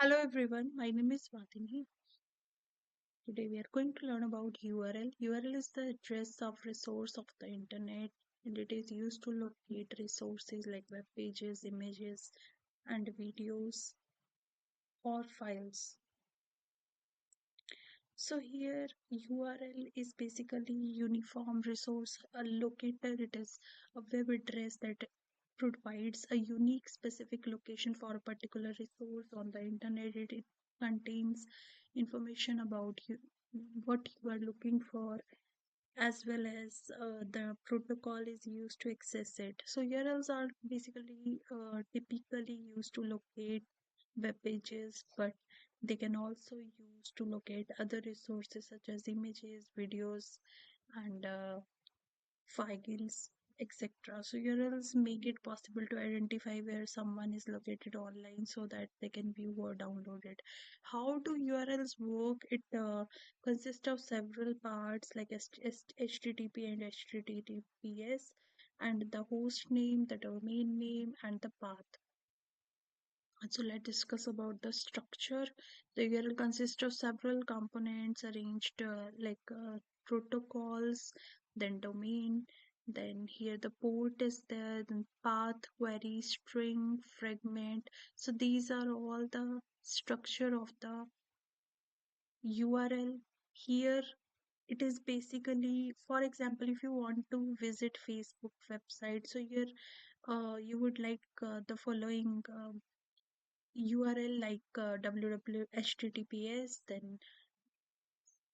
Hello everyone, my name is Vadini. Today we are going to learn about URL. URL is the address of resource of the internet and it is used to locate resources like web pages, images and videos or files. So here URL is basically uniform resource locator. It is a web address that provides a unique specific location for a particular resource on the internet. It contains information about you, what you are looking for, as well as the protocol is used to access it. So URLs are basically typically used to locate web pages, but they can also use to locate other resources such as images, videos, and files, etc. So URLs make it possible to identify where someone is located online so that they can view or download it. How do URLs work? It consists of several parts like HTTP and HTTPS, and the host name, the domain name, and the path. So let's discuss about the structure. The URL consists of several components arranged protocols, then domain, then here the port is there, then path, query, string, fragment. So these are all the structure of the URL. Here it is basically, for example, if you want to visit Facebook website, so here you would like the following URL like https, then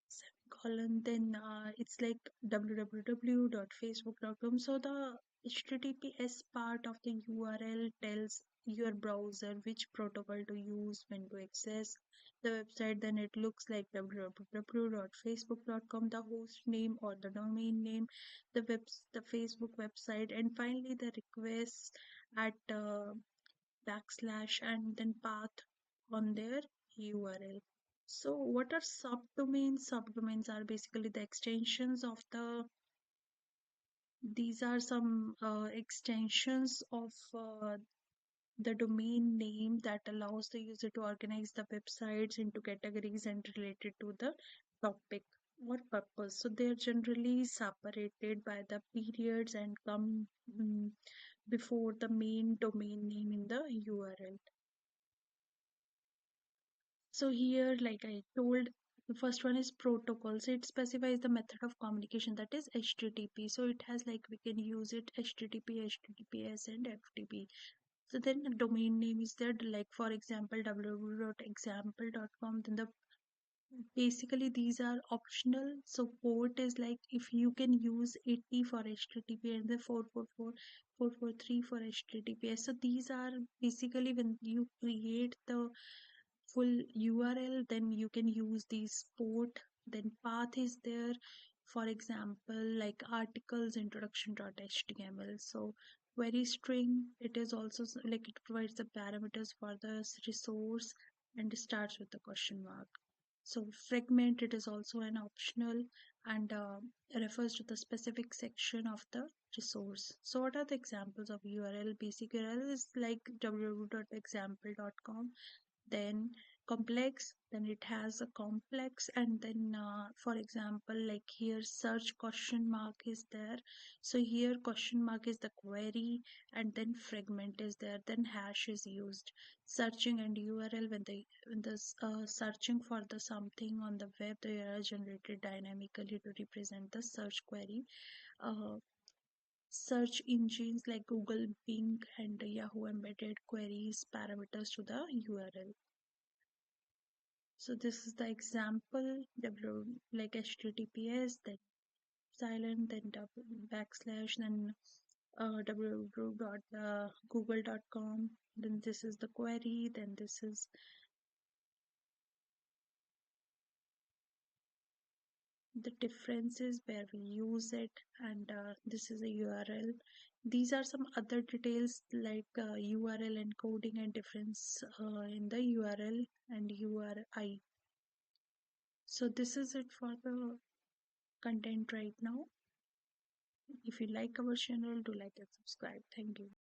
semicolon, then it's like www.facebook.com. So the https part of the URL tells your browser which protocol to use when to access the website. Then it looks like www.facebook.com, the host name or the domain name, the Facebook website, and finally the request at backslash and then path on their URL. So what are subdomains? Subdomains are basically the extensions of these are some extensions of the domain name that allows the user to organize the websites into categories and related to the topic or purpose. So they are generally separated by the periods and come before the main domain name in the URL. So here, like I told, the first one is protocol. So it specifies the method of communication, that is HTTP. So it has like we can use it HTTP, HTTPS, and FTP. So then the domain name is there, like for example www.example.com. Then the basically these are optional. So port is like if you can use 80 for HTTP and the 444, 443 for HTTPS. So these are basically when you create the full URL, then you can use these port. Then path is there, for example, like articles introduction.html. So query string, it is also like it provides the parameters for the resource and starts with the question mark. So fragment, it is also an optional and refers to the specific section of the resource. So what are the examples of URL? Basic URL is like www.example.com. Then complex, then it has a complex, and then for example like here search question mark is there. So here question mark is the query, and then fragment is there, then hash is used. Searching and URL, when the searching for the something on the web, the URL generated dynamically to represent the search query. Search engines like Google, Bing, and Yahoo embedded queries parameters to the URL. So this is the example, like HTTPS, then silent, then backslash, then www.google.com. Then this is the query, then this is the differences where we use it, and this is a URL. These are some other details like URL encoding and difference in the URL and URI. So this is it for the content right now. If you like our channel, do like and subscribe. Thank you.